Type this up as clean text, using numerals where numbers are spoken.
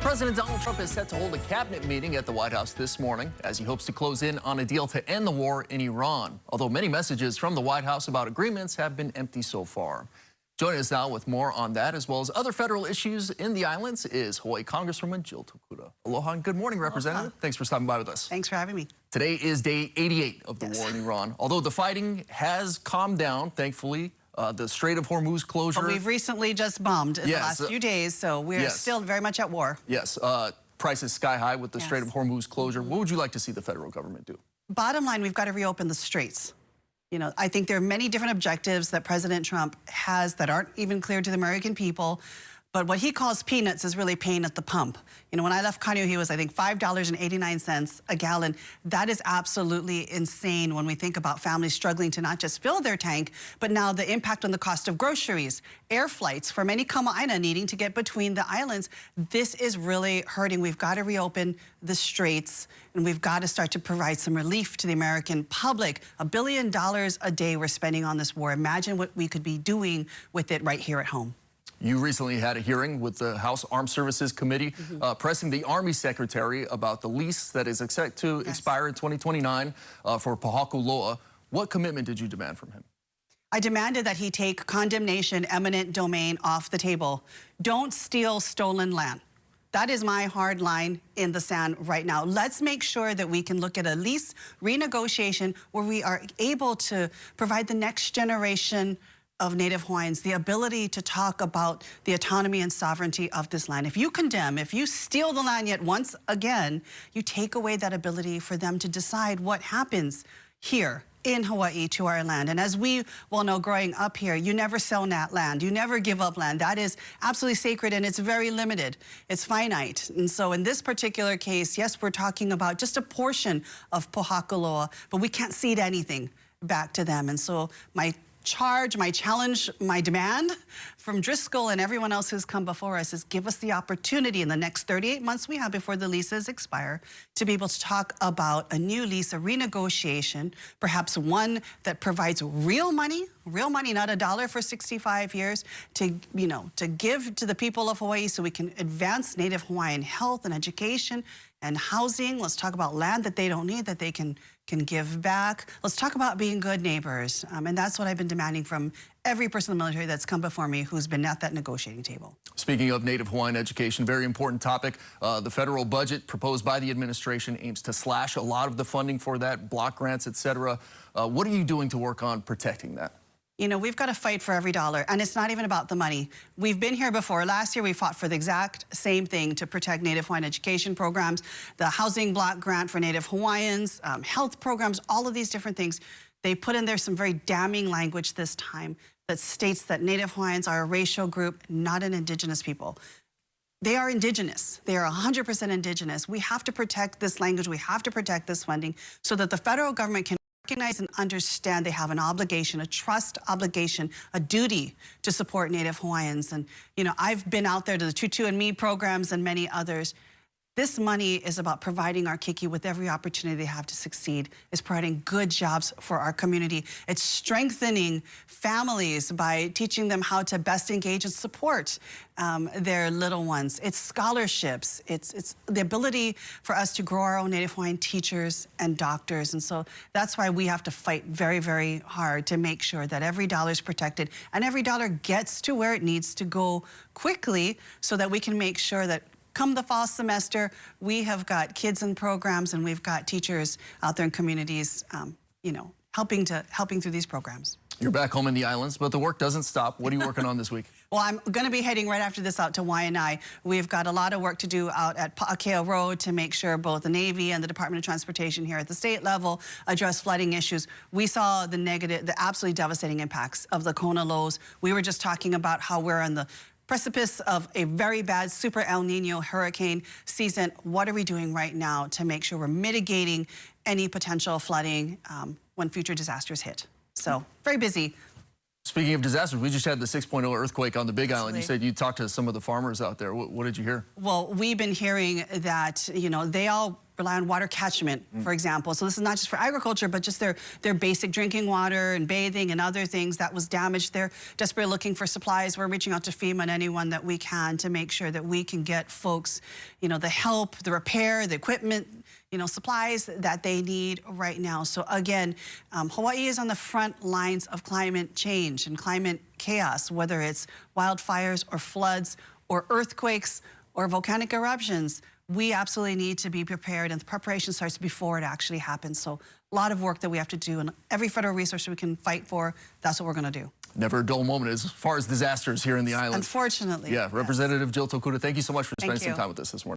President Donald Trump is set to hold a cabinet meeting at the White House this morning as he hopes to close in on a deal to end the war in Iran, although many messages from the White House about agreements have been empty so far. Joining us now with more on that, as well as other federal issues in the islands, is Hawaii Congresswoman Jill Tokuda. Aloha and good morning, Representative. Aloha. Thanks for stopping by with us. Thanks for having me. Today is day 88 of the war in Iran. Although the fighting has calmed down, thankfully, the Strait of Hormuz closure. But we've recently just bombed in the last few days, so we're still very much at war. Yes. Prices sky high with the Strait of Hormuz closure. What would you like to see the federal government do? Bottom line, we've got to reopen the straits. You know, I think there are many different objectives that President Trump has that aren't even clear to the American people. But what he calls peanuts is really pain at the pump. You know, when I left Kaneohe, he was, I think, $5.89 a gallon. That is absolutely insane when we think about families struggling to not just fill their tank, but now the impact on the cost of groceries, air flights for many kama'aina needing to get between the islands. This is really hurting. We've got to reopen the straits, and we've got to start to provide some relief to the American public. $1 billion a day we're spending on this war. Imagine what we could be doing with it right here at home. You recently had a hearing with the House Armed Services Committee pressing the Army Secretary about the lease that is set to expire in 2029 for Pahakuloa. What commitment did you demand from him? I demanded that he take condemnation, eminent domain off the table. Don't steal stolen land. That is my hard line in the sand right now. Let's make sure that we can look at a lease renegotiation where we are able to provide the next generation of Native Hawaiians the ability to talk about the autonomy and sovereignty of this land. If you condemn, if you steal the land yet once again, you take away that ability for them to decide what happens here in Hawaii to our land. And as we well know, growing up here, you never sell that land. You never give up land. That is absolutely sacred, and it's very limited. It's finite. And so in this particular case, yes, we're talking about just a portion of Pahakuloa, but we can't cede anything back to them. And so my challenge, my demand from Driscoll and everyone else who's come before us is give us the opportunity in the next 38 months we have before the leases expire to be able to talk about a new lease, a renegotiation, perhaps one that provides real money, not a dollar for 65 years, to, you know, to give to the people of Hawaii so we can advance Native Hawaiian health and education and housing. Let's talk about land that they don't need, that they can give back. Let's talk about being good neighbors. And that's what I've been demanding from every person in the military that's come before me who's been at that negotiating table. Speaking of Native Hawaiian education, very important topic. The federal budget proposed by the administration aims to slash a lot of the funding for that, block grants, et cetera. What are you doing to work on protecting that? You know, we've got to fight for every dollar, and it's not even about the money. We've been here before. Last year, we fought for the exact same thing to protect Native Hawaiian education programs, the housing block grant for Native Hawaiians, health programs, all of these different things. They put in there some very damning language this time that states that Native Hawaiians are a racial group, not an indigenous people. They are indigenous. They are 100% indigenous. We have to protect this language. We have to protect this funding so that the federal government can recognize and understand they have an obligation, a trust obligation, a duty to support Native Hawaiians. And, you know, I've been out there to the Tutu and Me programs and many others. This money is about providing our Kiki with every opportunity they have to succeed. It's providing good jobs for our community. It's strengthening families by teaching them how to best engage and support their little ones. It's scholarships. It's the ability for us to grow our own Native Hawaiian teachers and doctors. And so that's why we have to fight very, very hard to make sure that every dollar is protected and every dollar gets to where it needs to go quickly so that we can make sure that come the fall semester, we have got kids in programs and we've got teachers out there in communities, you know, helping through these programs. You're back home in the islands, but the work doesn't stop. What are you working on this week? Well, I'm going to be heading right after this out to Waianae. We've got a lot of work to do out at Pa'akea Road to make sure both the Navy and the Department of Transportation here at the state level address flooding issues. We saw the absolutely devastating impacts of the Kona lows. We were just talking about how we're on the precipice of a very bad Super El Nino hurricane season. What are we doing right now to make sure we're mitigating any potential flooding when future disasters hit? So, very busy. Speaking of disasters, we just had the 6.0 earthquake on the Big Island. You said you talked to some of the farmers out there. What did you hear? Well, we've been hearing that, you know, they all rely on water catchment, for example. So this is not just for agriculture, but just their basic drinking water and bathing and other things that was damaged. They're desperately looking for supplies. We're reaching out to FEMA and anyone that we can to make sure that we can get folks, you know, the help, the repair, the equipment, you know, supplies that they need right now. So again, Hawaii is on the front lines of climate change and climate chaos, whether it's wildfires or floods or earthquakes or volcanic eruptions. We absolutely need to be prepared, and the preparation starts before it actually happens. So a lot of work that we have to do, and every federal resource we can fight for, that's what we're going to do. Never a dull moment as far as disasters here in the islands. Unfortunately. Yeah, Representative Jill Tokuda, thank you so much for spending some time with us this morning.